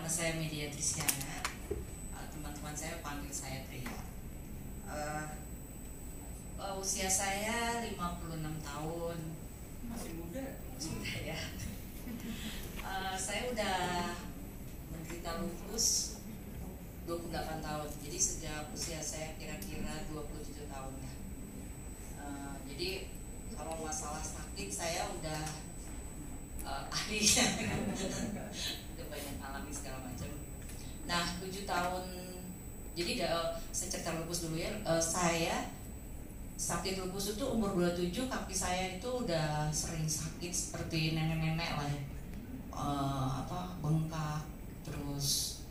saya Media Trisiana, teman-teman saya panggil saya Tria. Usia saya 56 tahun. Masih muda. Sudah ya. Saya udah menderita lupus 28 tahun. Jadi sejak usia saya kira-kira 27 tahun ya. Jadi kalau masalah sakit saya udah ahlinya. Udah banyak alami segala macam. Nah, 7 tahun. Jadi saya cerita lupus dulu ya. Saya sakit lupus itu umur 27, kaki saya itu udah sering sakit seperti nenek-nenek lah ya. Bengkak, terus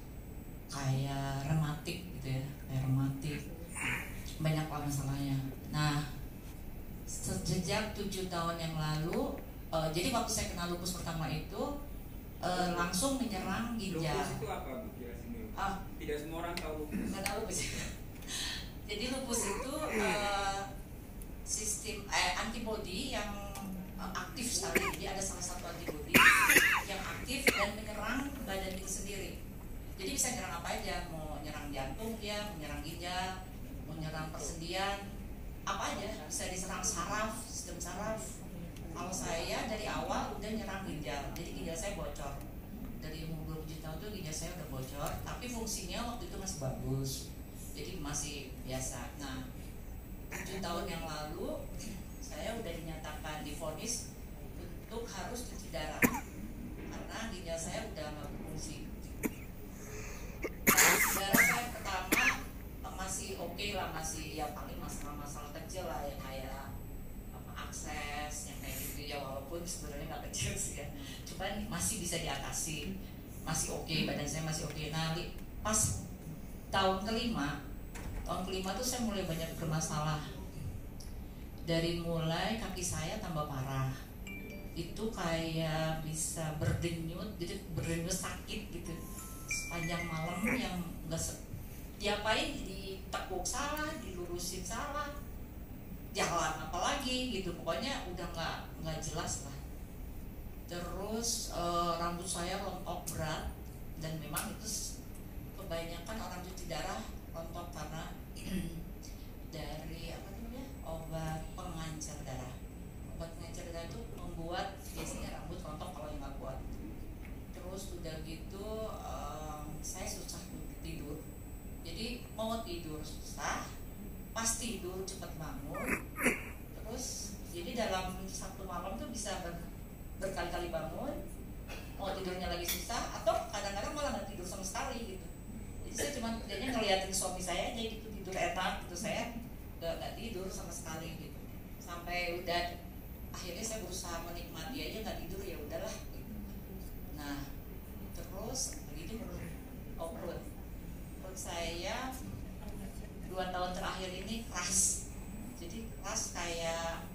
kayak rematik gitu ya, kayak rematik, banyak lah masalahnya. Nah, sejak 7 tahun yang lalu, jadi waktu saya kena lupus pertama itu langsung menyerang ginjal. Lupus itu apa, Bu? Jelasin dulu. Tidak semua orang tahu lupus. Nggak tahu lupus. Jadi lupus itu sistem antibodi yang aktif sekali. Jadi ada salah satu antibodi yang aktif dan menyerang badan itu sendiri. Jadi bisa nyerang apa aja, mau nyerang jantung dia, menyerang ginjal, mau nyerang persendian, apa aja, bisa diserang saraf, sistem saraf. Kalau saya dari awal udah nyerang ginjal, jadi ginjal saya bocor. Dari umur 27 tahun tuh ginjal saya udah bocor, tapi fungsinya waktu itu masih bagus, jadi masih biasa. Nah, 7 tahun yang lalu saya udah dinyatakan divonis untuk harus cuci darah karena ginjal saya udah nggak berfungsi. Darah saya pertama masih oke lah, masih ya paling masalah kecil lah ya, kayak akses yang kayak gitu ya, walaupun sebenarnya nggak kecil sih ya, cuman masih bisa diatasi, masih oke, badan saya masih oke. Nah, pas tahun kelima tuh saya mulai banyak bermasalah. Dari mulai kaki saya tambah parah, itu kayak bisa berdenyut, jadi berdenyut sakit gitu sepanjang malam yang nggak diapain, ditekuk salah, dilurusin salah, jalan apalagi gitu, pokoknya udah nggak jelas lah. Terus rambut saya rontok berat, dan memang itu kebanyakan orang cuci darah rontok karena dari obat pengencer darah. Obat pengencer darah itu membuat biasanya rambut rontok kalau yang nggak kuat. Terus udah gitu saya susah tidur. Jadi mau tidur susah, pas tidur cepet bangun. Terus jadi dalam satu malam tuh bisa berkali-kali bangun, mau tidurnya lagi susah, atau kadang-kadang malah nggak tidur sama sekali gitu. Jadi saya cuma kerjanya ngeliatin suami saya aja gitu, tidur enak gitu, saya nggak tidur sama sekali gitu. Sampai udah akhirnya saya berusaha menikmati aja, nggak tidur ya udahlah gitu. Nah, terus begitu perut saya 2 tahun terakhir ini keras. Jadi keras kayak,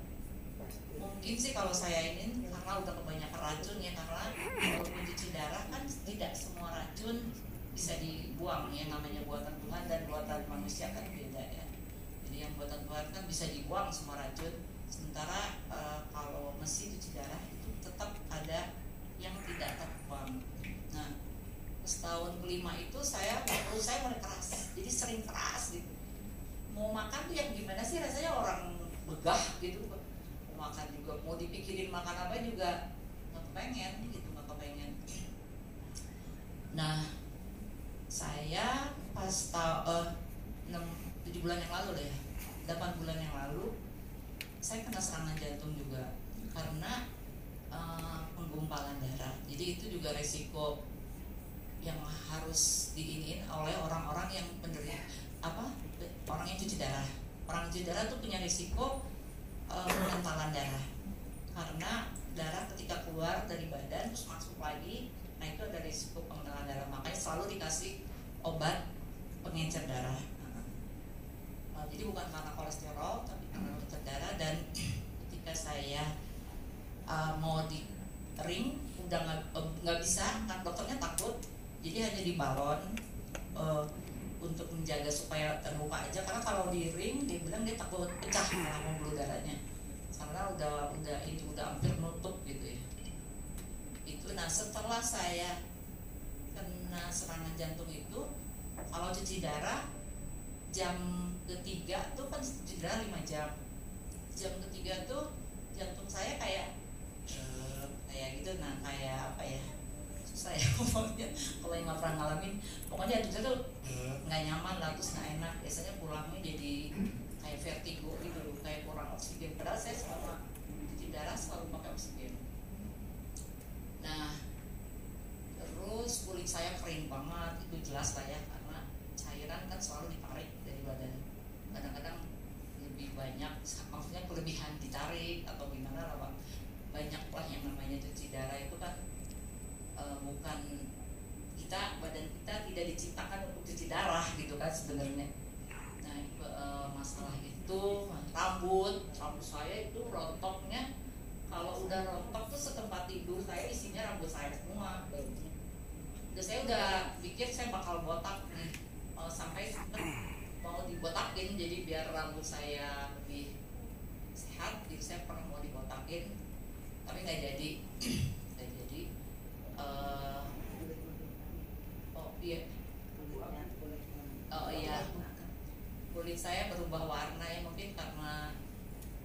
mungkin sih kalau saya ini karena udah kebanyakan racun ya, karena kalau mencuci darah kan tidak semua racun bisa dibuang, yang namanya buatan Tuhan dan buatan manusia kan beda ya. Jadi yang buatan Tuhan kan bisa dibuang semua racun, sementara kalau mesin cuci darah itu tetap ada yang tidak terbuang. Nah, setahun kelima itu perut saya mulai keras, jadi sering keras gitu. Mau makan tuh yang gimana sih, rasanya orang begah gitu. Mau makan juga, mau dipikirin makan apa juga nggak kepengen gitu, nggak kepengen. Nah, saya pas 7 bulan yang lalu deh, 8 bulan yang lalu saya kena serangan jantung juga karena penggumpalan darah. Jadi itu juga resiko yang harus diinin oleh orang-orang yang penderita orang yang cuci darah. Orang cuci darah tuh punya risiko pengentalan darah, karena darah ketika keluar dari badan terus masuk lagi, nah itu ada risiko pengentalan darah. Makanya selalu dikasih obat pengencer darah. Jadi bukan karena kolesterol, tapi karena pengencer darah. Dan ketika saya mau di ring udah nggak bisa, kan dokternya takut, jadi hanya di balon untuk menjaga supaya terbuka aja, karena kalau di ring dia bilang dia takut pecah malah pembuluh darahnya, karena udah hampir nutup gitu ya. Itu. Nah, setelah saya kena karena serangan jantung itu kalau cuci darah jam ketiga tuh kan cuci darah 5 jam. Jam ketiga tuh jantung saya kayak gitu. Nah kayak apa ya, susah ya ngomongnya kalau yang nggak pernah ngalamin. Pokoknya itu tuh nggak nyaman lah, terus nggak enak. Biasanya pulangnya jadi kayak vertigo gitu, kayak kurang oksigen. Padahal saya selama cuci darah selalu pakai oksigen. Nah terus kulit saya kering banget, itu jelas lah ya, karena cairan kan selalu ditarik dari badan. Kadang-kadang lebih banyak, maksudnya kelebihan ditarik atau gimana lah Pak. Banyak lah yang namanya cuci darah itu kan bukan kita, badan kita tidak diciptakan untuk cuci darah gitu kan sebenarnya. Nah masalah itu rambut saya itu rontoknya, kalau udah rontok tuh setempat tidur saya isinya rambut saya semua. Saya udah pikir saya bakal botak nih, sampai mau dibotakin jadi biar rambut saya lebih sehat gitu. Saya pernah mau dibotakin tapi nggak jadi. Kulit saya berubah warna ya, mungkin karena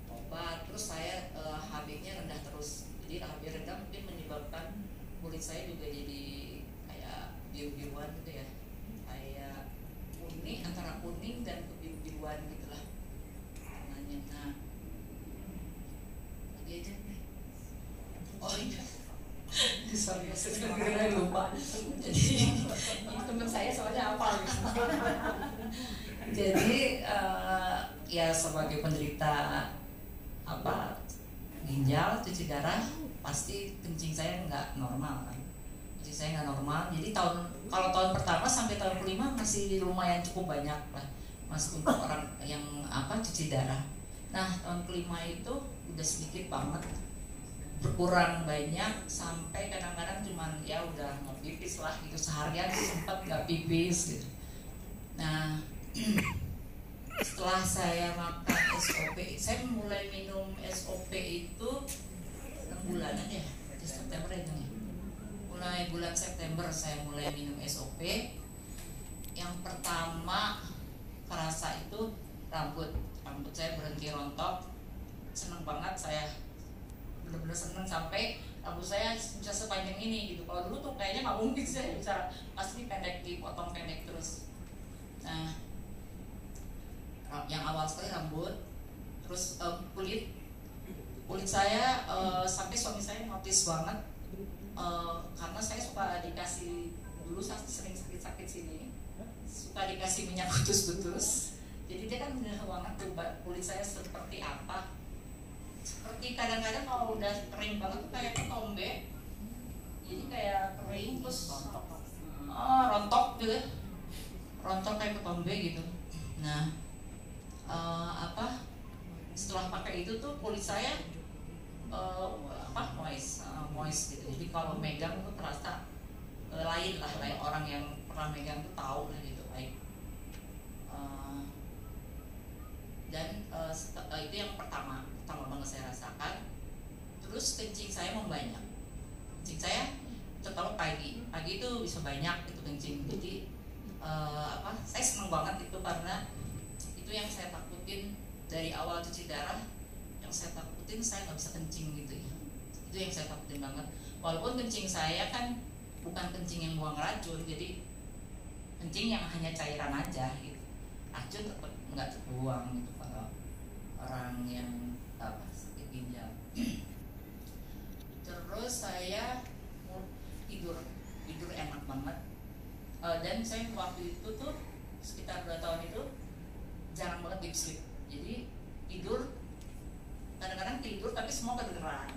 obat. Terus saya HB-nya rendah terus, jadi HB rendah mungkin menyebabkan kulit saya juga jadi kayak biru-biruan gitu ya, kayak kuning, antara kuning dan kebiru-biruan gitulah warnanya. Nah lagi aja nih, oh iya sorry saya lupa. Jadi teman saya soalnya apa jadi ya sebagai penderita apa ginjal cuci darah pasti kencing saya nggak normal kan. Kencing saya nggak normal. Jadi kalau tahun pertama sampai tahun kelima masih lumayan cukup banyak lah, masih untuk orang yang cuci darah. Nah tahun kelima itu udah sedikit banget, berkurang banyak sampai kadang-kadang cuman ya udah nggak pipis lah gitu, seharian sempat nggak pipis gitu. Nah setelah saya makan SOP, saya mulai minum SOP itu 6 bulanan ya, di September itu ya. Mulai bulan September saya mulai minum SOP. Yang pertama kerasa itu rambut saya berhenti rontok. Seneng banget saya, bener-bener seneng sampai rambut saya bisa sepanjang ini gitu. Kalau dulu tuh kayaknya nggak mungkin saya bisa, pasti pendek, dipotong pendek terus. Nah yang awal sekali rambut, terus kulit saya sampai suami saya notice banget, karena saya suka dikasih, dulu saya sering sakit sini, suka dikasih minyak kutus-kutus. Jadi dia kan udah banget tuh kulit saya seperti apa. Seperti kadang-kadang kalau udah kering banget tuh kayak ketombe, jadi kayak kering terus rontok gitu, rontok kayak ketombe gitu. Nah setelah pakai itu tuh kulit saya moist gitu. Jadi kalau megang tuh terasa lain lah, kayak orang yang pernah megang tuh tahu lah gitu baik. Dan itu yang pertama banget saya rasakan. Terus kencing saya membanyak. Kencing saya terutama pagi itu bisa banyak itu kencing. Jadi saya senang banget itu, karena itu yang saya takutin dari awal cuci darah. Yang saya takutin saya nggak bisa kencing gitu ya. Itu yang saya takutin banget. Walaupun kencing saya kan bukan kencing yang buang racun, jadi kencing yang hanya cairan aja gitu. Racun tetap nggak terbuang gitu kalau orang yang sakit ginjal. Terus saya tidur enak banget. Dan saya waktu itu tuh sekitar 2 tahun itu jarang banget deep sleep. Jadi tidur, kadang-kadang tidur tapi semua kedengeran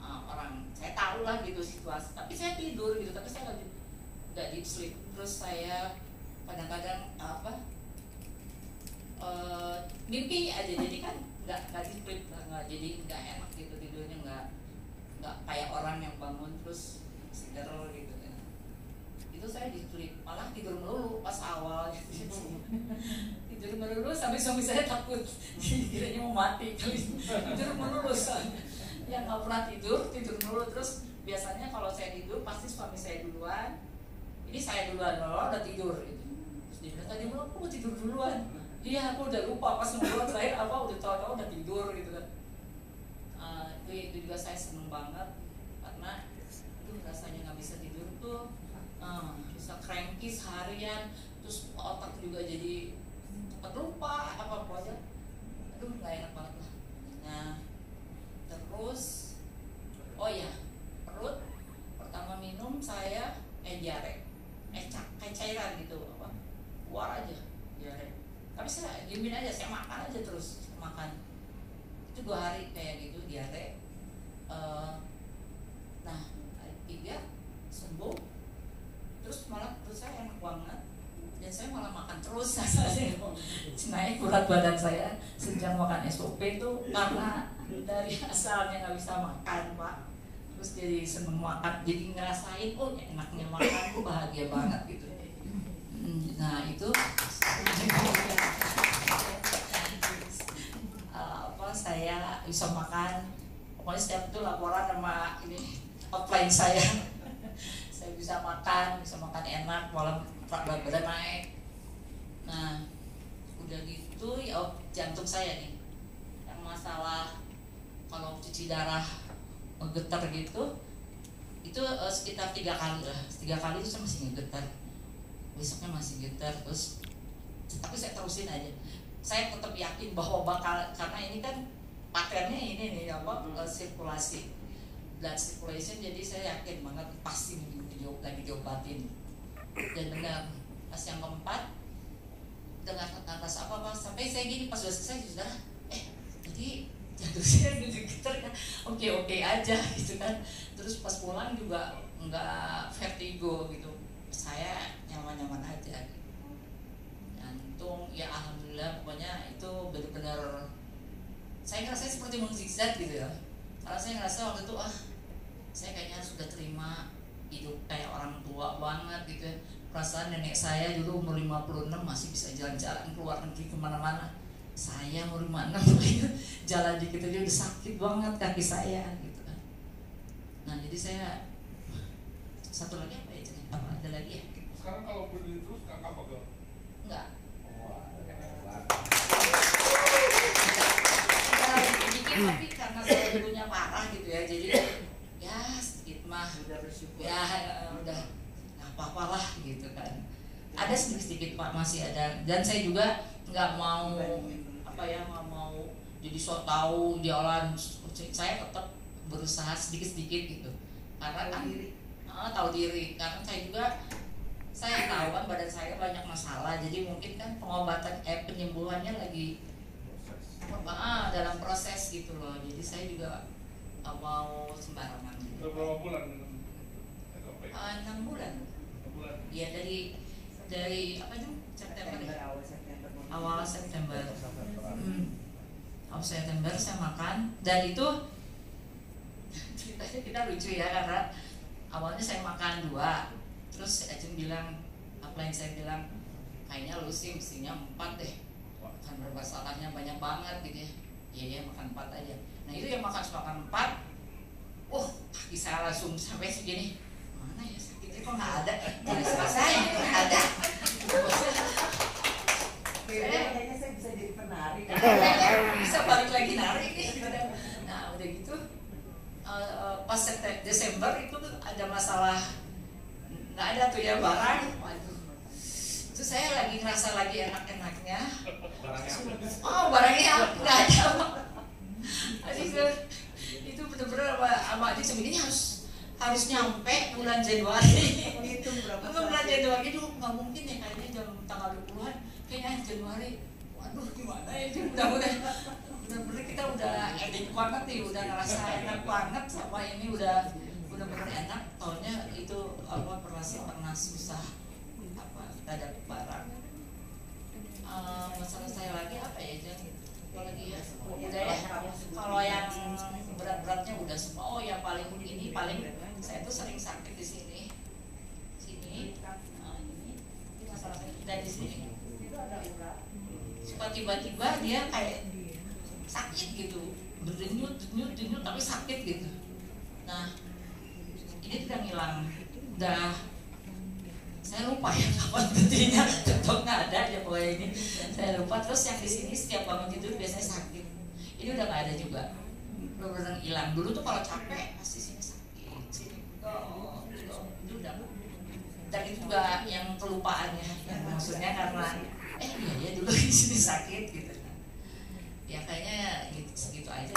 orang. Saya tahu lah gitu situasi, tapi saya tidur gitu, tapi saya nggak deep sleep. Terus saya kadang-kadang mimpi aja, jadi kan nggak deep sleep, jadi nggak enak gitu tidurnya, nggak kayak orang yang bangun terus seger gitu. Itu saya deep sleep, malah tidur melulu pas awal gitu. Tidur melulu sampai suami saya takut, kiranya mau mati kali. Tidur melulu soalnya, yang nggak pernah tidur melulu. Terus biasanya kalau saya tidur pasti suami saya duluan, ini saya duluan, lo udah tidur gitu. Terus dia bilang, tadi aku mau tidur duluan. Iya, aku udah lupa pas ngobrol terakhir apa, udah tahu-tahu udah tidur gitu kan. Itu juga saya seneng banget karena rasanya nggak bisa tidur tuh, bisa cranky seharian, terus otak juga jadi cepat lupa apa aja. Aduh, nggak enak banget lah. Nah, terus oh ya, perut pertama minum saya diare, kayak cairan gitu, apa keluar aja diare. Tapi saya diemin aja, saya makan aja terus, makan itu 2 hari kayak gitu diare. Nah, hari 3 sembuh, terus malah perut saya enak banget dan saya malah makan terus. Naik berat badan saya sejak makan SOP itu karena dari asalnya nggak bisa makan, Pak, terus jadi seneng makan, jadi ngerasain oh enaknya makan, tuh bahagia banget gitu. Nah itu saya bisa makan, pokoknya setiap itu laporan sama ini offline saya. Saya bisa makan enak, malam berat badan naik. Nah udah gitu ya, jantung saya nih yang masalah kalau cuci darah ngegetar gitu, itu sekitar 3 kali lah. 3 kali itu saya masih ngegetar, besoknya masih getar terus, tapi saya terusin aja. Saya tetap yakin bahwa bakal, karena ini kan patennya ini nih apa, sirkulasi, blood circulation, jadi saya yakin banget pasti lagi diobatin. Dan benar, pas yang keempat dengar atas apa sampai saya gini, pas sudah selesai sudah jadi jantung saya gitu kan, oke aja gitu kan. Terus pas pulang juga nggak vertigo gitu, saya nyaman aja. Jantung ya alhamdulillah, pokoknya itu benar-benar saya ngerasa seperti mengzigzag gitu ya. Karena saya ngerasa waktu itu saya kayaknya sudah terima hidup kayak orang tua banget gitu ya. Perasaan nenek saya dulu umur 56 masih bisa jalan-jalan keluar negeri kemana-mana. Saya umur 56 jalan dikit aja udah sakit banget kaki saya gitu kan. Nah jadi saya satu lagi apa ya? Apa ada lagi ya? Sekarang kalau berdiri terus kakak pegel? Enggak. Dikit, tapi karena saya dulunya parah gitu ya, jadi ya sedikit mah ya udah nggak apa-apa lah gitu kan. Ada sedikit Pak, masih ada. Dan saya juga nggak mau nggak mau jadi sok tahu dia olahan. Saya tetap berusaha sedikit-sedikit gitu, karena kan tahu diri. Karena saya tahu kan badan saya banyak masalah, jadi mungkin kan pengobatan penyembuhannya lagi dalam proses gitu loh. Jadi saya juga nggak mau sembarangan gitu. Berapa bulan? 6 bulan. Ya dari apa itu September ya? Awal September. Awal September saya makan, dan itu ceritanya kita lucu ya, karena awalnya saya makan 2, terus Ajeng bilang, upline saya bilang kayaknya lu sih mestinya 4 deh, kan bermasalahnya banyak banget gitu ya. Iya makan 4 aja. Nah itu yang makan 4, kaki saya langsung sampai segini, mana ya sakitnya kok nggak ada, jadi saya nggak ada. Kayaknya saya bisa jadi penari. Bisa balik lagi nari nih. Nah udah gitu pas Desember itu ada masalah, nggak ada tuh ya barang. Waduh, itu saya lagi ngerasa lagi enak-enaknya. Barangnya nggak ada. Itu bener-bener sama aja sebenarnya harus nyampe bulan Januari. Bulan Januari itu nggak mungkin ya, kayaknya jam tanggal 20-an kayaknya Januari. Waduh gimana ya, mudah-mudahan bener-bener kita udah edik banget nih, udah ngerasa enak banget sama ini, udah bener-bener enak. Tahunnya itu pernah susah kita dapat barang. Masalah saya lagi apa ya, apalagi ya udah ya. Kalau yang berat-beratnya udah semua. Yang paling saya tuh sering sakit di sini. Ini masalah kita di sini. Itu ada urat. Suka tiba-tiba dia kayak sakit gitu, berdenyut tapi sakit gitu. Nah ini tidak hilang, udah lupa ya kapan berhentinya, tetap nggak ada aja pokoknya ini saya lupa. Terus yang di sini setiap bangun tidur biasanya sakit, ini udah nggak ada juga, benar-benar hilang. Dulu tuh kalau capek pasti sini sakit, sini itu udah nggak. Dan itu juga yang kelupaannya, yang maksudnya karena iya ya dulu di sini sakit gitu kan. Ya kayaknya gitu, segitu aja.